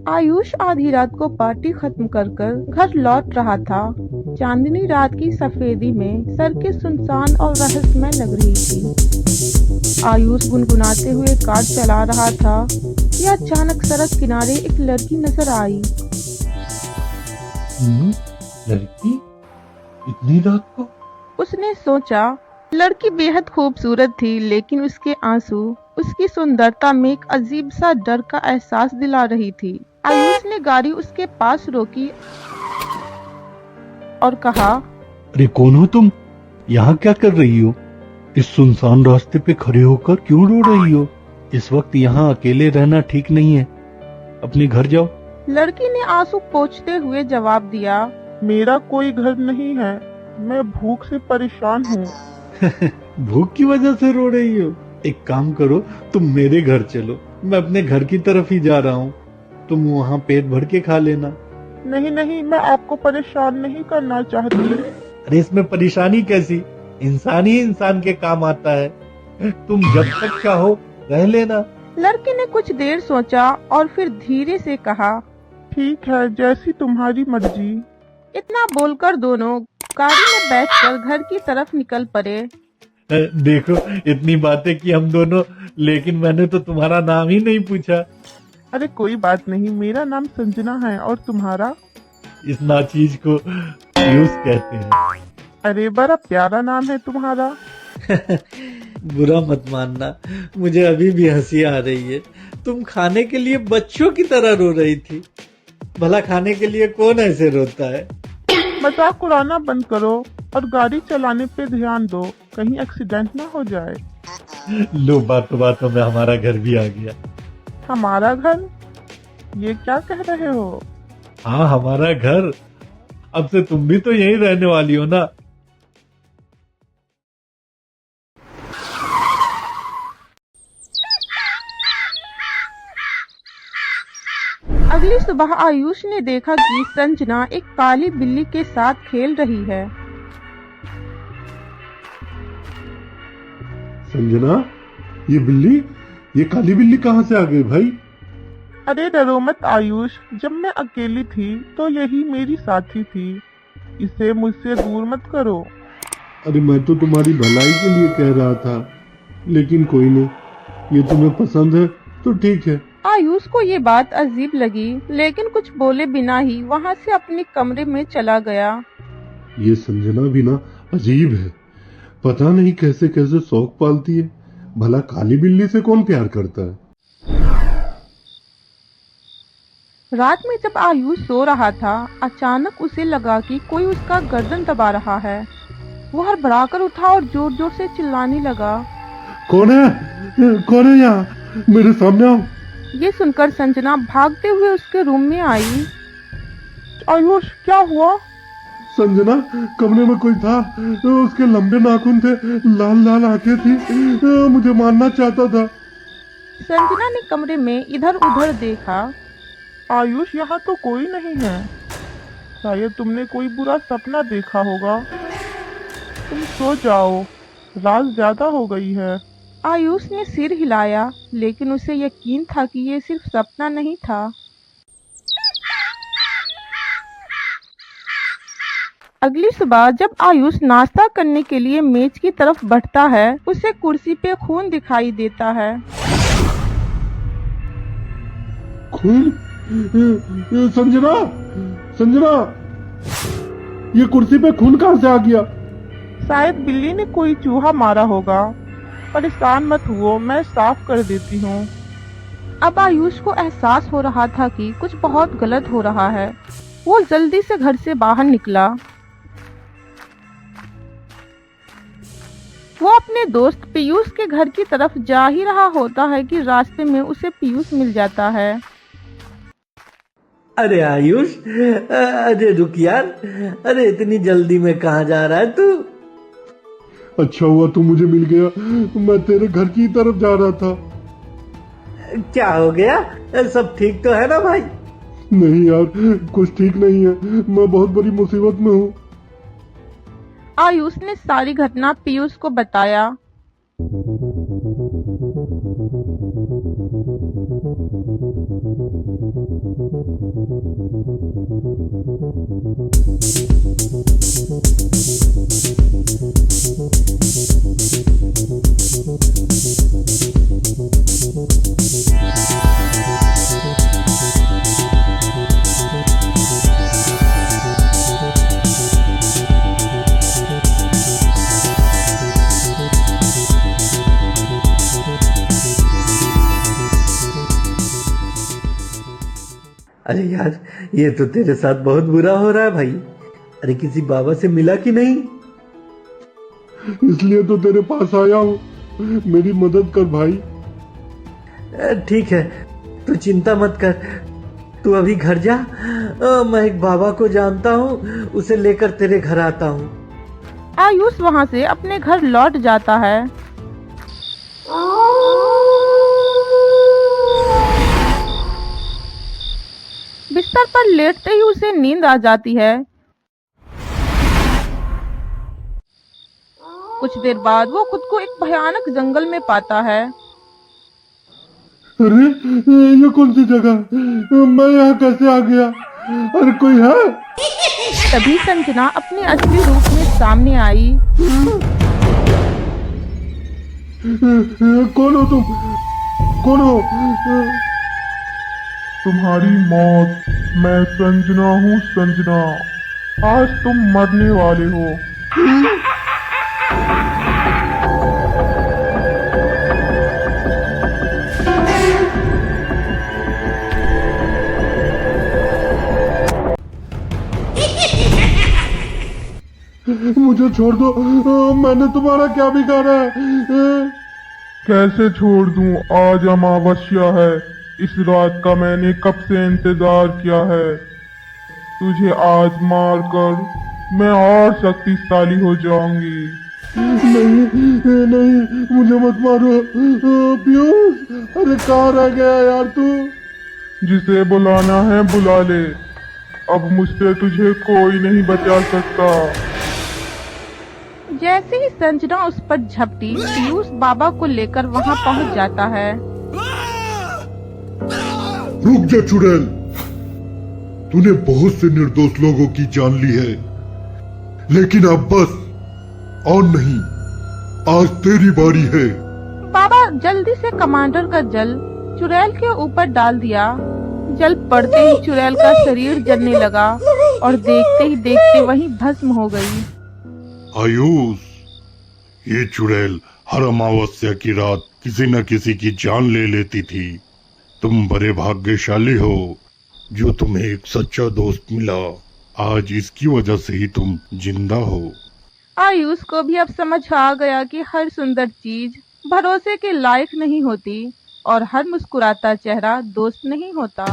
आयुष आधी रात को पार्टी खत्म कर कर घर लौट रहा था। चांदनी रात की सफेदी में सड़कें सुनसान और रहस्यमय लग रही थी। आयुष गुनगुनाते हुए कार चला रहा था कि अचानक सड़क किनारे एक लड़की नजर आई। लड़की इतनी रात को? उसने सोचा। लड़की बेहद खूबसूरत थी, लेकिन उसके आंसू उसकी सुंदरता में एक अजीब सा डर का एहसास दिला रही थी। आयुष ने गाड़ी उसके पास रोकी और कहा, अरे कौन हो तुम? यहाँ क्या कर रही हो? इस सुनसान रास्ते पे खड़े होकर क्यों रो रही हो? इस वक्त यहाँ अकेले रहना ठीक नहीं है, अपने घर जाओ। लड़की ने आंसू पोंछते हुए जवाब दिया, मेरा कोई घर नहीं है, मैं भूख से परेशान हूँ। भूख की वजह से रो रही हो? एक काम करो, तुम मेरे घर चलो, मैं अपने घर की तरफ ही जा रहा हूँ, तुम वहाँ पेट भर के खा लेना। नहीं नहीं, मैं आपको परेशान नहीं करना चाहती। अरे इसमें परेशानी कैसी? इंसान ही इंसान के काम आता है, तुम जब तक चाहो रह लेना। लड़की ने कुछ देर सोचा और फिर धीरे से कहा, ठीक है, जैसी तुम्हारी मर्जी। इतना बोलकर दोनों गाड़ी में बैठकर घर की तरफ निकल पड़े। देखो, इतनी बातें की हम दोनों, लेकिन मैंने तो तुम्हारा नाम ही नहीं पूछा। अरे कोई बात नहीं, मेरा नाम संजना है, और तुम्हारा? इस नाचीज को पीयूष कहते हैं। अरे बड़ा प्यारा नाम है तुम्हारा। बुरा मत मानना, मुझे अभी भी हंसी आ रही है। तुम खाने के लिए बच्चों की तरह रो रही थी। भला खाने के लिए कौन ऐसे रोता है? मजाक उड़ाना बंद करो और गाड़ी चलाने पे ध्यान दो, कहीं एक्सीडेंट ना हो जाए। लो, बातों बातों में हमारा घर भी आ गया। हमारा घर? ये क्या कह रहे हो? हाँ, हमारा घर। अब से तुम भी तो यहीं रहने वाली हो ना? अगली सुबह आयुष ने देखा कि संजना एक काली बिल्ली के साथ खेल रही है। संजना, ये काली बिल्ली कहाँ से आ गई भाई? अरे डरो मत आयुष, जब मैं अकेली थी तो यही मेरी साथी थी, इसे मुझसे दूर मत करो। अरे मैं तो तुम्हारी भलाई के लिए कह रहा था, लेकिन कोई नहीं, ये तुम्हें पसंद है तो ठीक है। आयुष को ये बात अजीब लगी, लेकिन कुछ बोले बिना ही वहाँ से अपने कमरे में चला गया। ये संजना भी ना अजीब है, पता नहीं कैसे कैसे शौक पालती है। भला काली बिल्ली से कौन प्यार करता है? रात में जब आयुष सो रहा था, अचानक उसे लगा कि कोई उसका गर्दन दबा रहा है। वो हड़बड़ाकर उठा और जोर जोर से चिल्लाने लगा, कौन है? कौन है यहाँ? मेरे सामने आओ। ये सुनकर संजना भागते हुए उसके रूम में आई। आयुष, क्या हुआ? संजना, कमरे में कोई था, उसके लंबे नाखून थे, लाल लाल आंखें थी, मुझे मारना चाहता था। संजना ने कमरे में इधर उधर देखा। आयुष, यहाँ तो कोई नहीं है, शायद तुमने कोई बुरा सपना देखा होगा, तुम सो जाओ, रात ज्यादा हो गई है। आयुष ने सिर हिलाया, लेकिन उसे यकीन था कि ये सिर्फ सपना नहीं था। अगली सुबह जब आयुष नाश्ता करने के लिए मेज की तरफ बढ़ता है, उसे कुर्सी पे खून दिखाई देता है। खून? संजना, संजना, ये कुर्सी पे खून कहाँ से आ गया? शायद बिल्ली ने कोई चूहा मारा होगा, परेशान मत हुओ, मैं साफ कर देती हूँ। अब आयुष को एहसास हो रहा था कि कुछ बहुत गलत हो रहा है। वो जल्दी से घर से बाहर निकला। वो अपने दोस्त पीयूष के घर की तरफ जा ही रहा होता है कि रास्ते में उसे पीयूष मिल जाता है। अरे आयुष, अरे रुक यार, अरे इतनी जल्दी में कहाँ जा रहा है तू? अच्छा हुआ तू मुझे मिल गया, मैं तेरे घर की तरफ जा रहा था। क्या हो गया? सब ठीक तो है ना भाई? नहीं यार, कुछ ठीक नहीं है, मैं बहुत बड़ी मुसीबत में हूँ। आयुष ने सारी घटना पीयूष को बताया। अरे यार, ये तो तेरे साथ बहुत बुरा हो रहा है भाई। अरे किसी बाबा से मिला कि नहीं? इसलिए तो तेरे पास आया हूँ, मेरी मदद कर भाई। ठीक है, तू चिंता मत कर, तू अभी घर जा। मैं एक बाबा को जानता हूँ, उसे लेकर तेरे घर आता हूँ। आयुष वहां से अपने घर लौट जाता है। बिस्तर पर लेटते ही उसे नींद आ जाती है। कुछ देर बाद वो खुद को एक भयानक जंगल में पाता है। अरे ये कौन सी जगह, मैं यहाँ कैसे आ गया? अरे कोई है? तभी संजना अपने असली रूप में सामने आई। कौन हो तुम? कौन हो? तुम्हारी मौत। मैं संजना हूँ, संजना। आज तुम मरने वाले हो। मुझे छोड़ दो, मैंने तुम्हारा क्या बिगाड़ा है? कैसे छोड़ दूं? आज अमावस्या है। इस रात का मैंने कब से इंतजार किया है। तुझे आज मार कर मैं और शक्तिशाली हो जाऊंगी। नहीं नहीं, मुझे मत मारो पीयूष। अरे कहाँ रह गया यार तू? जिसे बुलाना है बुला ले। अब मुझसे तुझे कोई नहीं बचा सकता। जैसे ही संजना उस पर झपटी, पीयूष बाबा को लेकर वहां पहुंच जाता है। रुक जा चुड़ैल, तूने बहुत से निर्दोष लोगों की जान ली है, लेकिन अब बस और नहीं, आज तेरी बारी है। बाबा जल्दी से कमांडर का जल चुड़ैल के ऊपर डाल दिया। जल पड़ते ही चुड़ैल का शरीर जलने लगा और देखते ही देखते वहीं भस्म हो गई। आयुष, ये चुड़ैल हर अमावस्या की रात किसी न किसी की जान ले लेती थी। तुम बड़े भाग्यशाली हो जो तुम्हें एक सच्चा दोस्त मिला। आज इसकी वजह से ही तुम जिंदा हो। आयुष को भी अब समझ आ गया कि हर सुंदर चीज भरोसे के लायक नहीं होती और हर मुस्कुराता चेहरा दोस्त नहीं होता।